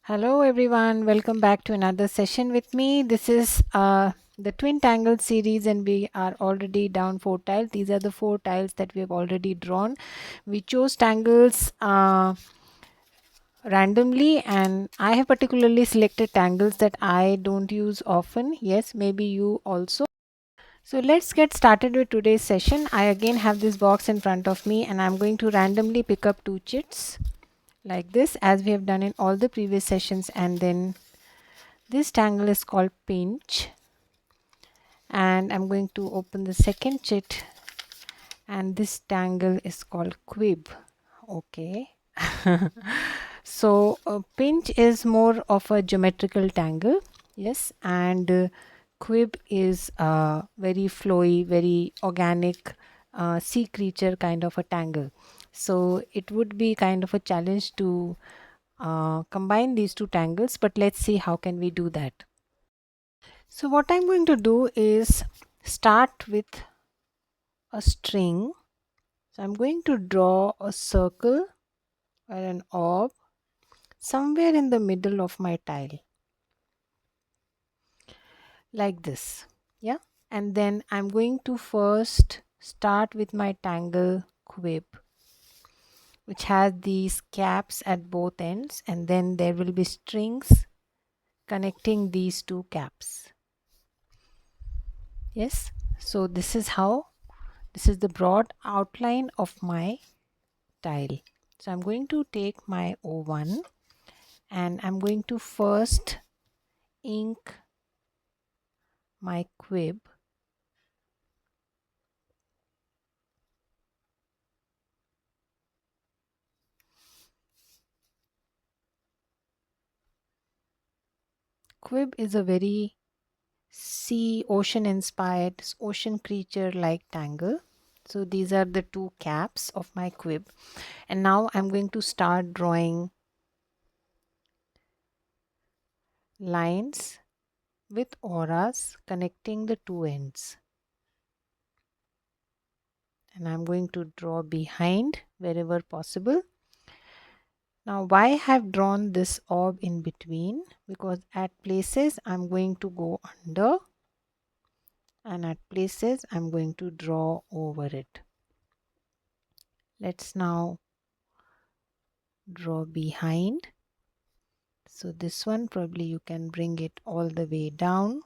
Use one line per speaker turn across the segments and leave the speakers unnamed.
Hello everyone, welcome back to another session with me. This is the Twin Tangle series and we are already down 4 tiles. These are the 4 tiles that we have already drawn. We chose tangles randomly and I have particularly selected tangles that I don't use often. Yes, maybe you also. So let's get started with today's session. I again have this box in front of me and I'm going to randomly pick up 2 chits like this as we have done in all the previous sessions, and then this tangle is called Pinch, and I'm going to open the second chit, and this tangle is called Quib. Okay. So Pinch is more of a geometrical tangle, yes, and Quib is very flowy, very organic sea creature kind of a tangle. So it would be kind of a challenge to combine these two tangles, but let's see how can we do that. So what I'm going to do is start with a string. So I'm going to draw a circle or an orb somewhere in the middle of my tile like this. Yeah. And then I'm going to first start with my tangle Quib, which has these caps at both ends, and then there will be strings connecting these two caps. Yes. So this is the broad outline of my tile. So I'm going to take my O1 and I'm going to first ink my Quib. Quib is a very ocean inspired, ocean creature like tangle. So these are the two caps of my Quib. And now I'm going to start drawing lines with auras connecting the two ends. And I'm going to draw behind wherever possible. Now why I have drawn this orb in between? Because at places I'm going to go under and at places I'm going to draw over it. Let's now draw behind. So this one probably you can bring it all the way down.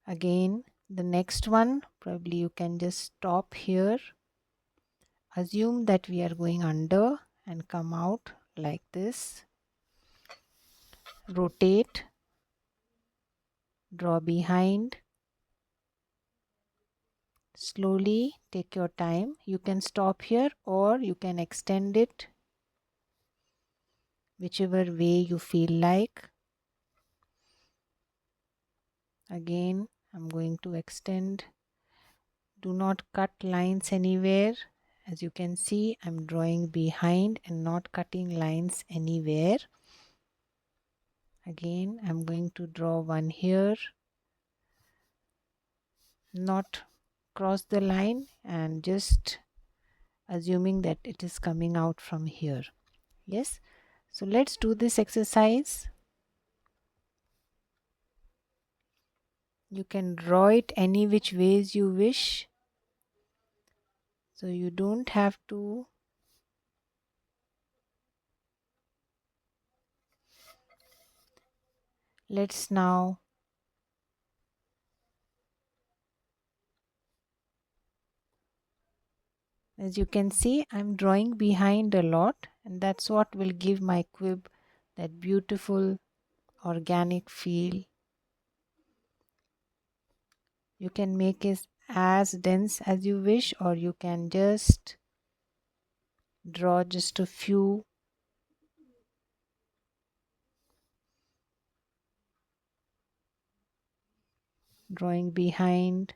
Again, the next one probably you can just stop here. Assume that we are going under and come out like this. Rotate, draw behind. Slowly take your time. You can stop here or you can extend it whichever way you feel like. Again, I'm going to extend. Do not cut lines anywhere. As you can see, I'm drawing behind and not cutting lines anywhere. Again, I'm going to draw one here. Not cross the line and just assuming that it is coming out from here. Yes. So let's do this exercise. You can draw it any which ways you wish. So you don't have to let's now as you can see, I'm drawing behind a lot, and that's what will give my Quib that beautiful organic feel. You can make it as dense as you wish, or you can just draw just a few drawing behind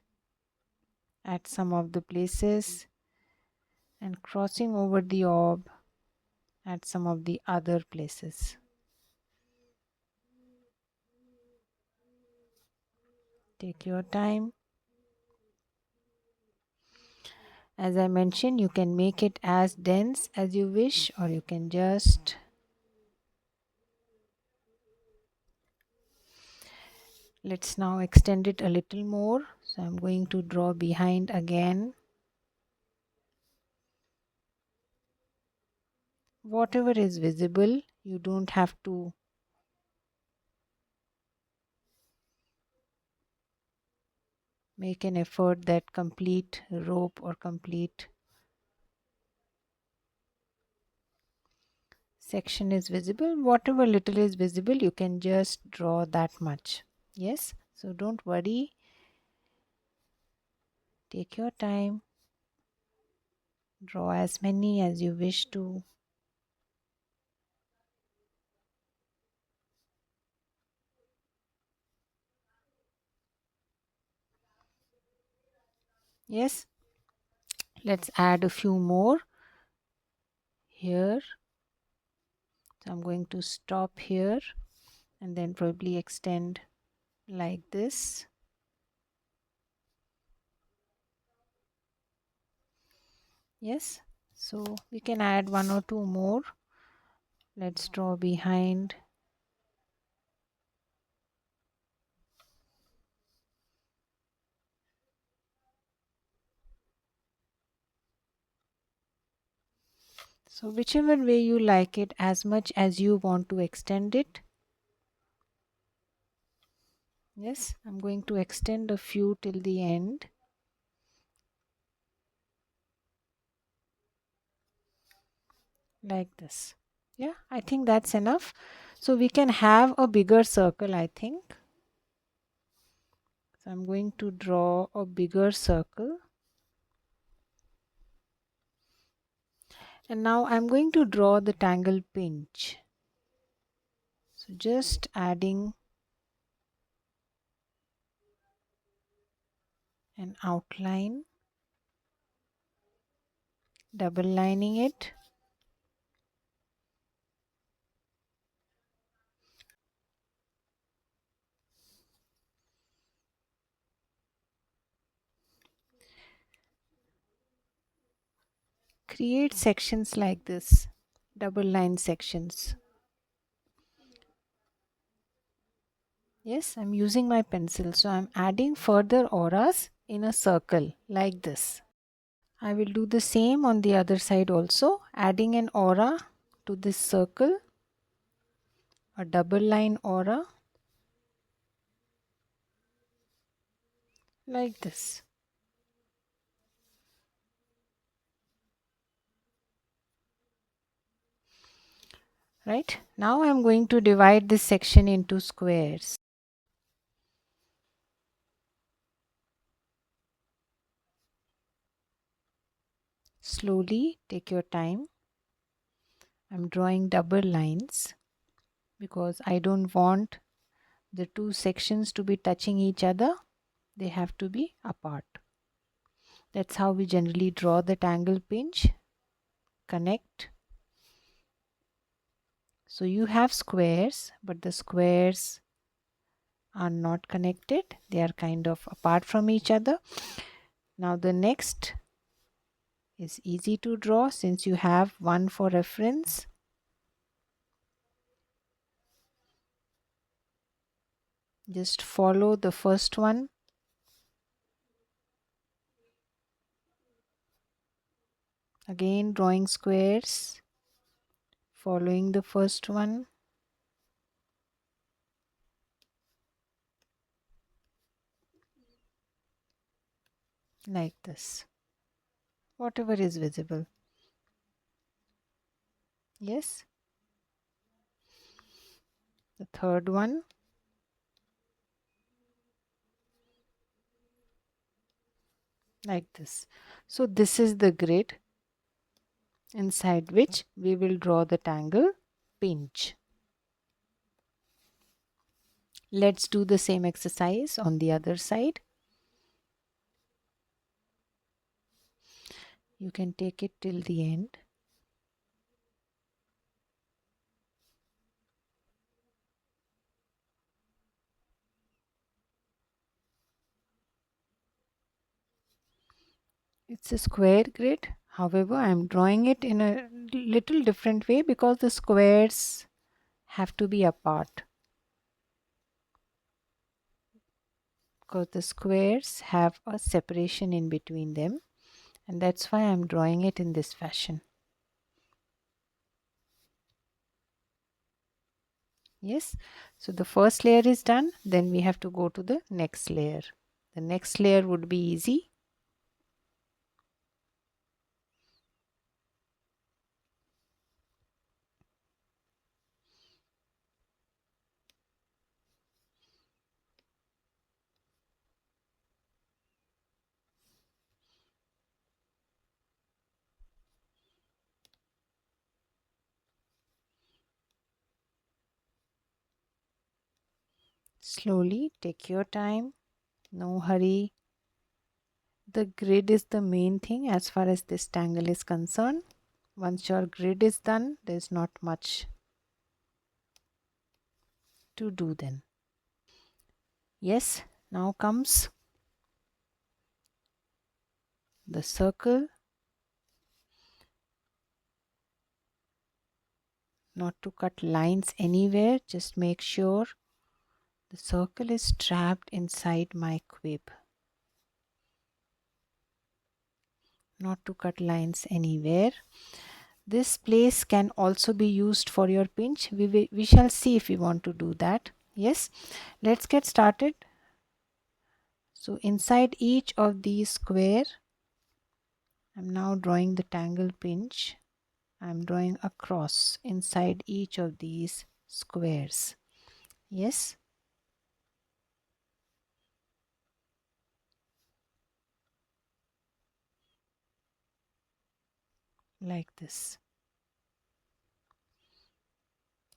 at some of the places and crossing over the orb at some of the other places. Take your time. As I mentioned, you can make it as dense as you wish, or you can just let's now extend it a little more. So I'm going to draw behind again. Whatever is visible, you don't have to make an effort that complete rope or complete section is visible. Whatever little is visible, you can just draw that much. Yes, so don't worry, take your time, draw as many as you wish to. Yes, let's add a few more here. So I'm going to stop here and then probably extend like this. Yes, so we can add one or two more. Let's draw behind. So whichever way you like it, as much as you want to extend it. Yes, I'm going to extend a few till the end. Like this. Yeah, I think that's enough. So we can have a bigger circle, I think. So I'm going to draw a bigger circle. And now I'm going to draw the tangle pinch. So just adding an outline, double lining it. Create sections like this, double line sections. Yes, I'm using my pencil, so I'm adding further auras in a circle like this. I will do the same on the other side also, adding an aura to this circle, a double line aura like this. Right, now I'm going to divide this section into squares. Slowly take your time. I'm drawing double lines because I don't want the two sections to be touching each other. They have to be apart. That's how we generally draw the tangle pinch. Connect. So you have squares, but the squares are not connected. They are kind of apart from each other. Now the next is easy to draw since you have one for reference. Just follow the first one. Again drawing squares, following the first one. Like this. Whatever is visible. Yes. The third one. Like this. So this is the grid inside which we will draw the tangle pinch. Let's do the same exercise on the other side. You can take it till the end. It's a square grid. However, I am drawing it in a little different way because the squares have to be apart. Because the squares have a separation in between them, and that's why I'm drawing it in this fashion. Yes, so the first layer is done, then we have to go to the next layer. The next layer would be easy. Slowly, take your time, no hurry. The grid is the main thing as far as this tangle is concerned. Once your grid is done, there's not much to do then. Yes, now comes the circle. Not to cut lines anywhere, just make sure the circle is trapped inside my quib. Not to cut lines anywhere. This place can also be used for your pinch. We shall see if we want to do that. Yes, let's get started. So inside each of these square, I'm now drawing the tangle pinch. I'm drawing a cross inside each of these squares. Yes. Like this.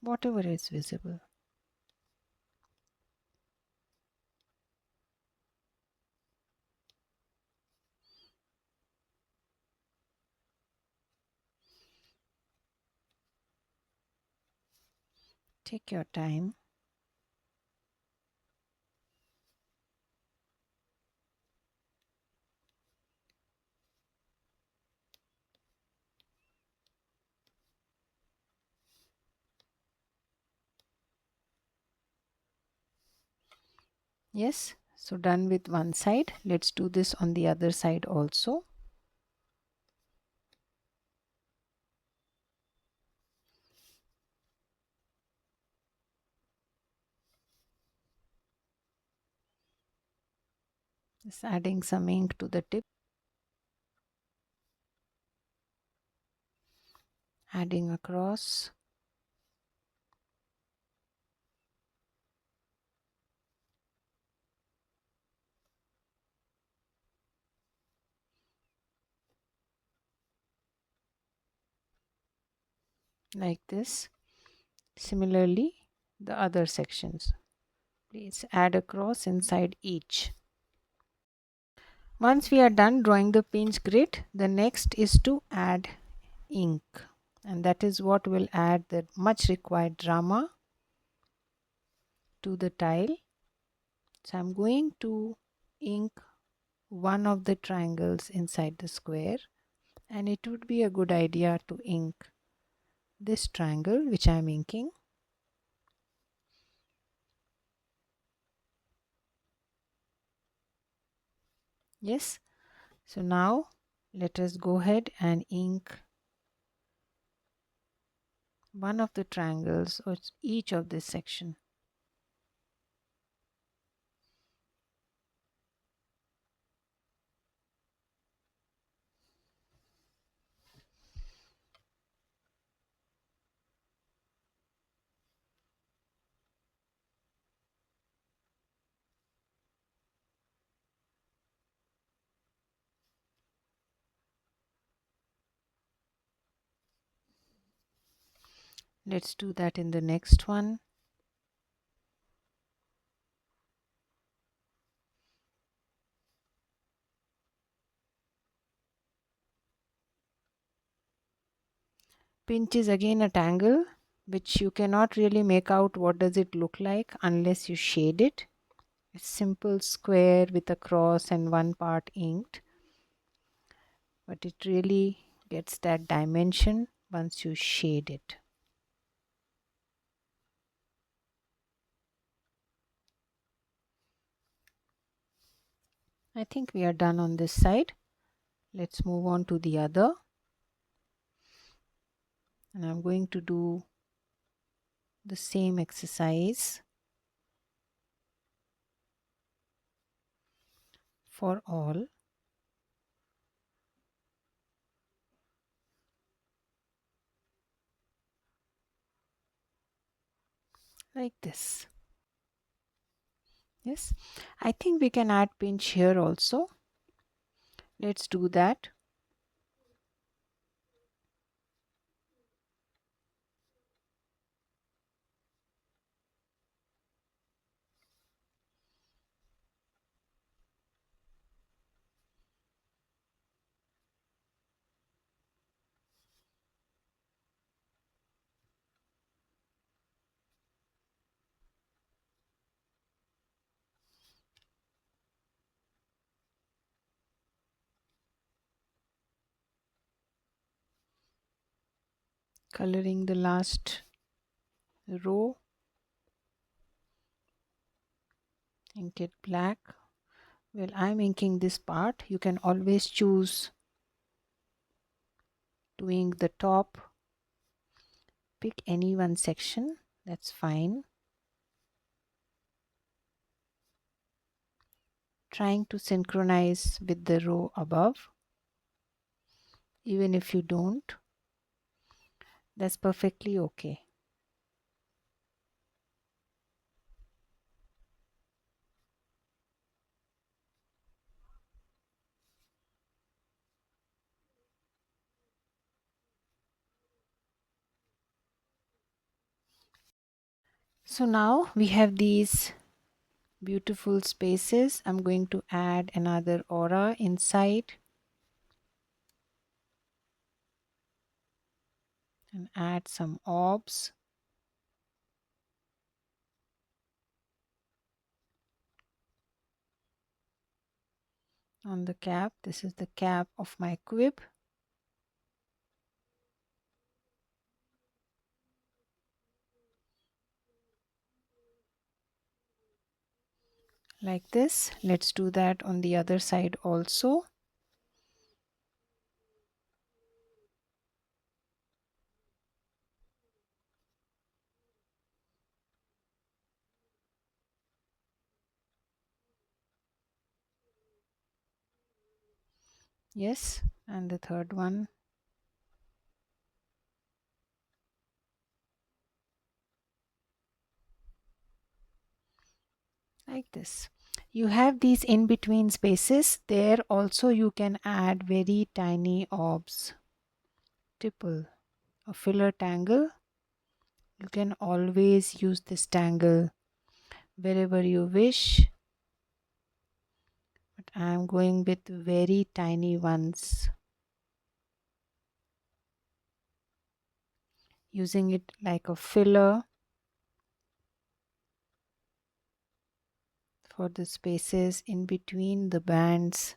Whatever is visible. Take your time. Yes, so done with one side. Let's do this on the other side also. Just adding some ink to the tip. Adding across. Like this. Similarly, the other sections. Please add a cross inside each. Once we are done drawing the pinch grid, the next is to add ink, and that is what will add the much required drama to the tile. So I'm going to ink one of the triangles inside the square, and it would be a good idea to ink this triangle which I am inking. Yes, so now let us go ahead and ink one of the triangles or each of this section. Let's do that in the next one. Pinch is again a tangle which you cannot really make out what does it look like unless you shade it. It's simple square with a cross and one part inked. but it really gets that dimension once you shade it. I think we are done on this side. Let's move on to the other. And I'm going to do the same exercise for all. Like this. Yes, I think we can add pinch here also. Let's do that. Coloring the last row. Ink it black. Well, I'm inking this part. You can always choose to ink the top. Pick any one section. That's fine. Trying to synchronize with the row above. Even if you don't, that's perfectly okay. So now we have these beautiful spaces. I'm going to add another aura inside and add some orbs. On the cap, this is the cap of my quib. Like this. Let's do that on the other side also. Yes, and the third one. Like this. You have these in between spaces. There also you can add very tiny orbs. Tipple, a filler tangle. You can always use this tangle wherever you wish, but I am going with very tiny ones, using it like a filler for the spaces in between the bands.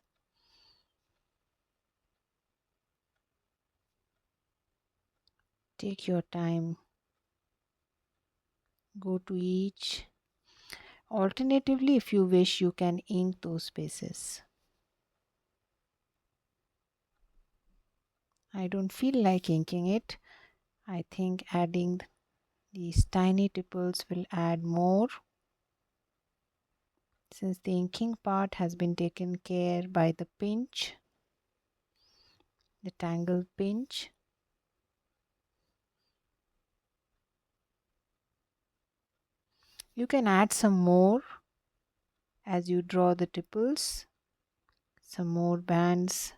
Take your time, go to each. Alternatively, if you wish, you can ink those spaces. I don't feel like inking it. I think adding these tiny tipples will add more, since the inking part has been taken care by the pinch, the tangle pinch. You can add some more as you draw the tipples, some more bands,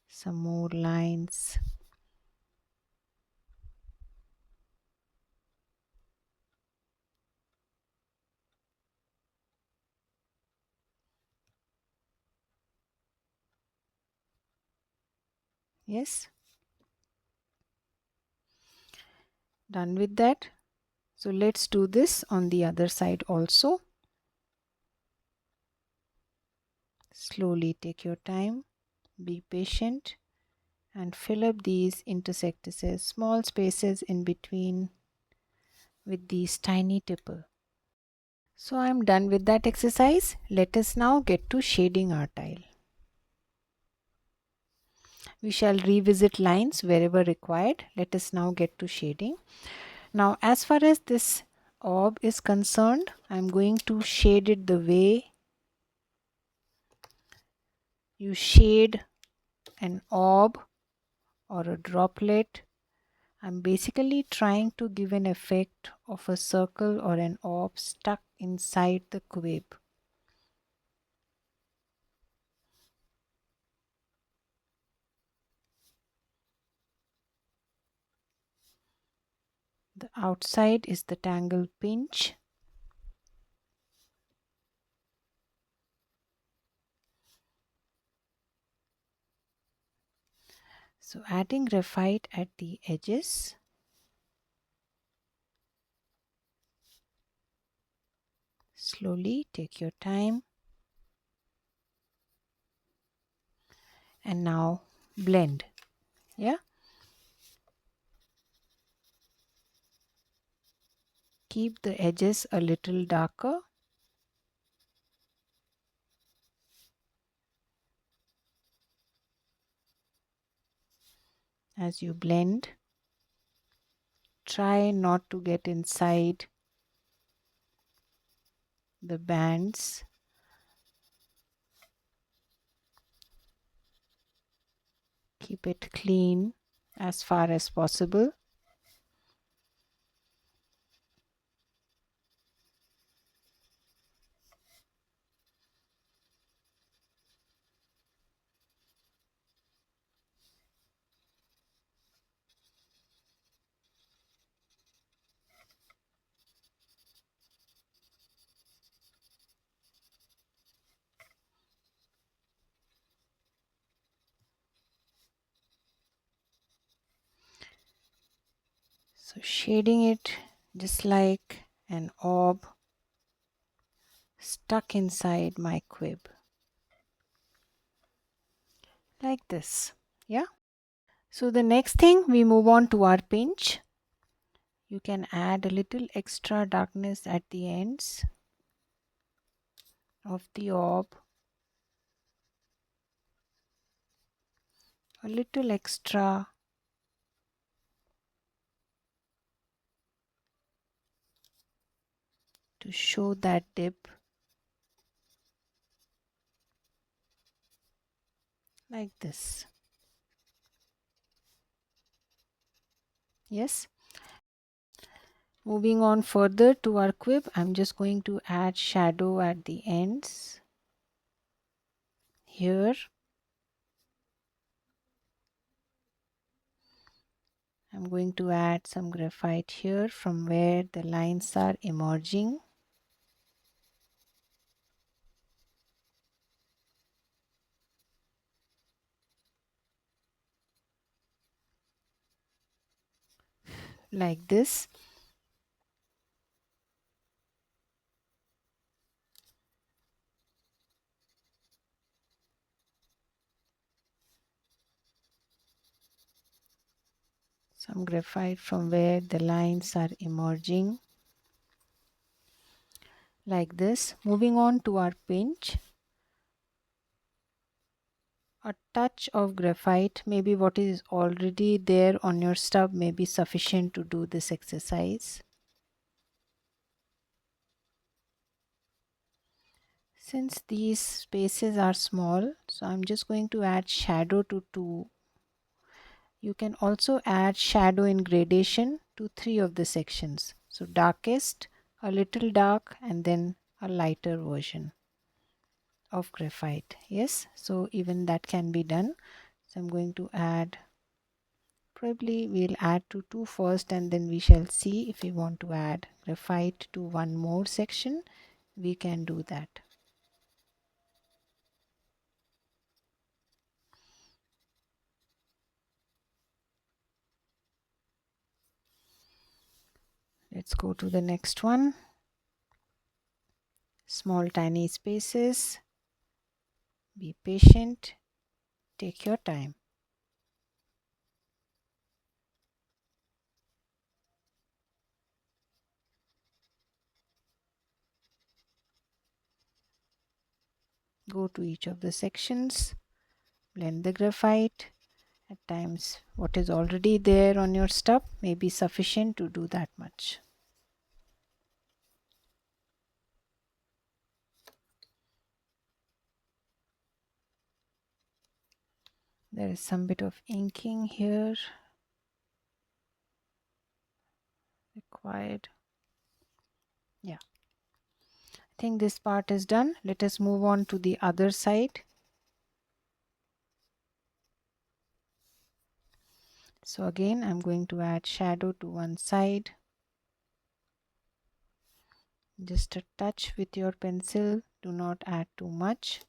some more lines. Yes, done with that. So let's do this on the other side also. Slowly take your time. Be patient and fill up these interstices, small spaces in between, with these tiny tipple. So I am done with that exercise. Let us now get to shading our tile. We shall revisit lines wherever required. Let us now get to shading. Now, as far as this orb is concerned, I am going to shade it the way you shade an orb or a droplet. I'm basically trying to give an effect of a circle or an orb stuck inside the quib. The outside is the tangle pinch. So adding graphite at the edges. Slowly take your time. And now blend. Yeah. Keep the edges a little darker. As you blend, try not to get inside the bands. Keep it clean as far as possible. So shading it just like an orb stuck inside my quib. Like this. Yeah. So the next thing, we move on to our pinch. You can add a little extra darkness at the ends of the orb. A little extra to show that dip. Like this. Yes. Moving on further to our quib, I'm just going to add shadow at the ends. Here. I'm going to add some graphite here from where the lines are emerging. Like this. Some graphite from where the lines are emerging. Like this. Moving on to our pinch. A touch of graphite, maybe what is already there on your stub, may be sufficient to do this exercise. Since these spaces are small, so I'm just going to add shadow to 2. You can also add shadow in gradation to 3 of the sections. So darkest, a little dark, and then a lighter version of graphite. Yes, so even that can be done. So I'm going to add, probably we'll add to 2 first, and then we shall see if we want to add graphite to one more section. We can do that. Let's go to the next one. Small tiny spaces. Be patient. Take your time. Go to each of the sections, blend the graphite. At times, what is already there on your stub may be sufficient to do that much. There is some bit of inking here required. Yeah, I think this part is done. Let us move on to the other side. So again, I'm going to add shadow to one side. Just a touch with your pencil. Do not add too much.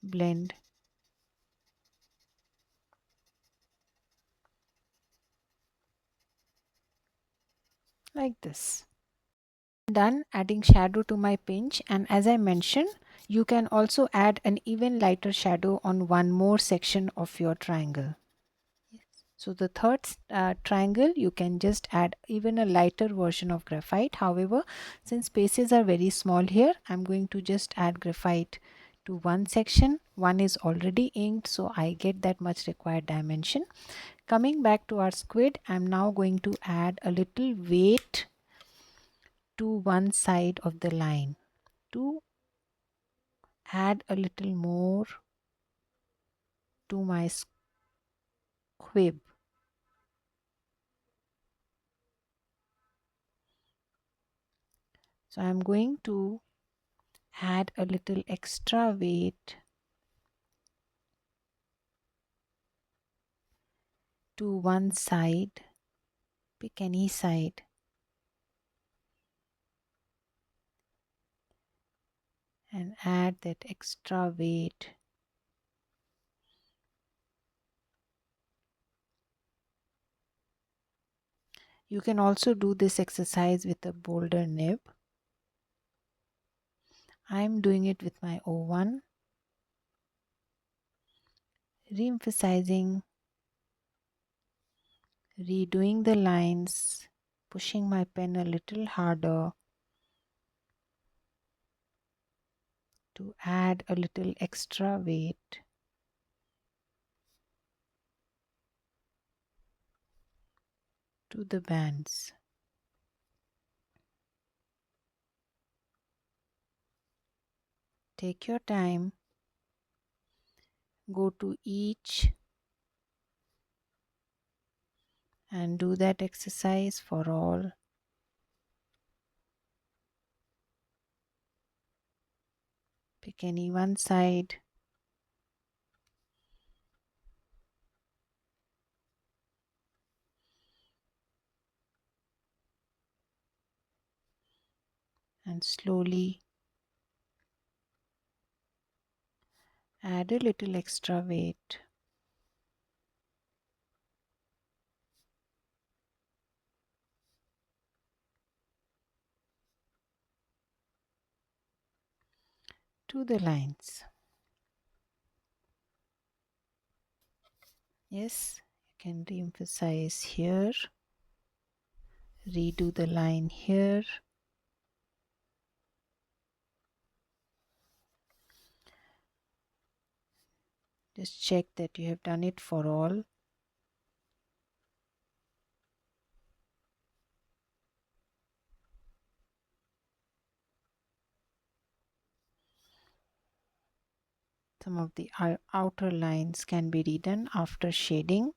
Blend. Like this. Done adding shadow to my pinch, and as I mentioned, you can also add an even lighter shadow on one more section of your triangle. So the third triangle, you can just add even a lighter version of graphite. However, since spaces are very small here, I'm going to just add graphite to one section. One is already inked, so I get that much required dimension. Coming back to our squid, I'm now going to add a little weight to one side of the line to add a little more to my squib. So I'm going to add a little extra weight to one side. Pick any side and add that extra weight. You can also do this exercise with a bolder nib. I'm doing it with my O1, re-emphasizing, redoing the lines, pushing my pen a little harder to add a little extra weight. To the bands. Take your time. Go to each and do that exercise for all. Pick any one side. And slowly add a little extra weight. To the lines. Yes, you can re-emphasize here. Redo the line here. Just check that you have done it for all. Some of the outer lines can be redone after shading.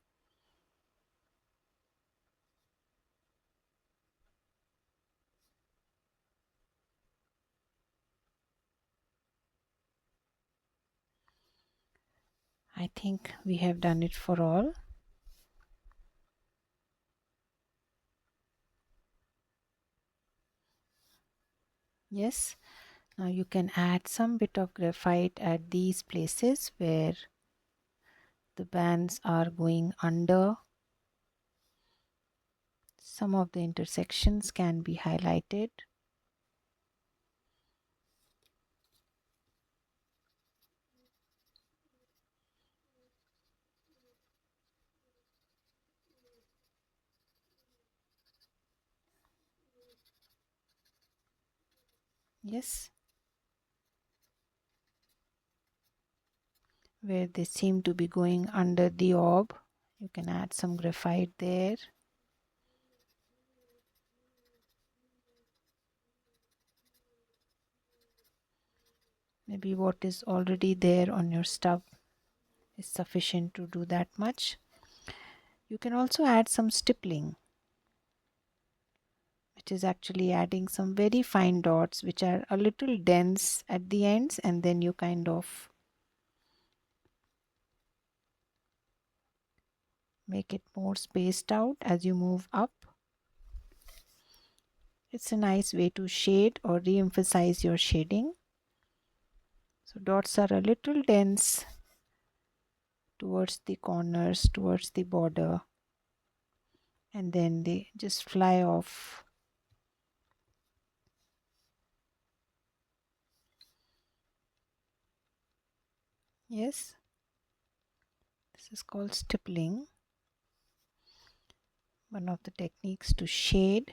I think we have done it for all. Yes, now you can add some bit of graphite at these places where the bands are going under. Some of the intersections can be highlighted. Yes, where they seem to be going under the orb, you can add some graphite there. Maybe what is already there on your stub is sufficient to do that much. You can also add some stippling, which is actually adding some very fine dots which are a little dense at the ends, and then you kind of make it more spaced out as you move up. It's a nice way to shade or re-emphasize your shading. So dots are a little dense towards the corners, towards the border, and then they just fly off. Yes, this is called stippling, one of the techniques to shade.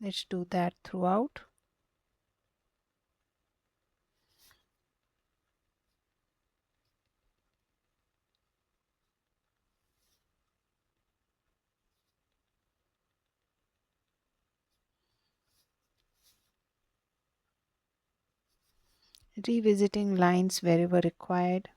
Let's do that throughout. Revisiting lines wherever required.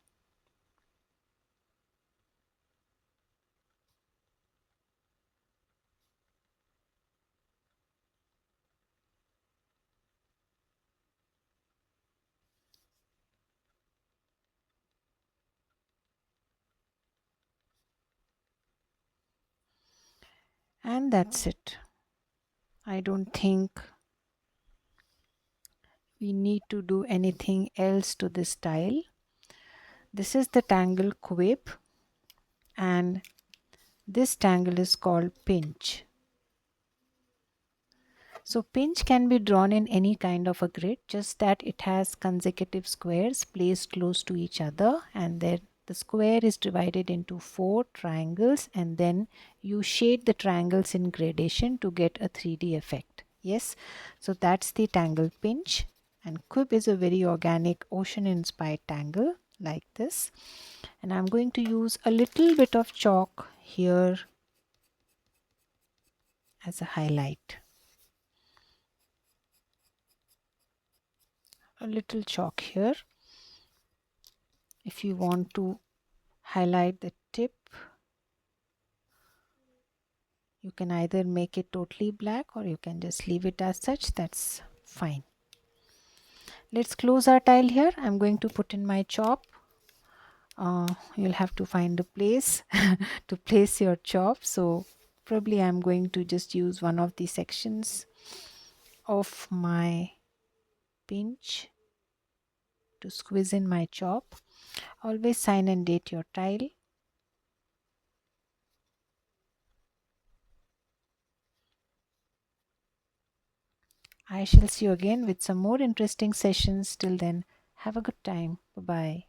And that's it. I don't think we need to do anything else to this style. This is the Tangle Quib, and this tangle is called Pinch. So pinch can be drawn in any kind of a grid, just that it has consecutive squares placed close to each other, and then the square is divided into 4 triangles, and then you shade the triangles in gradation to get a 3D effect. Yes, so that's the tangle pinch, and quib is a very organic ocean inspired tangle like this. And I'm going to use a little bit of chalk here as a highlight. A little chalk here. If you want to highlight the tip, you can either make it totally black or you can just leave it as such. That's fine. Let's close our tile here. I'm going to put in my chop. You'll have to find a place to place your chop. So probably I'm going to just use one of the sections of my pinch to squeeze in my chop. Always sign and date your tile. I shall see you again with some more interesting sessions. Till then, have a good time. Bye bye.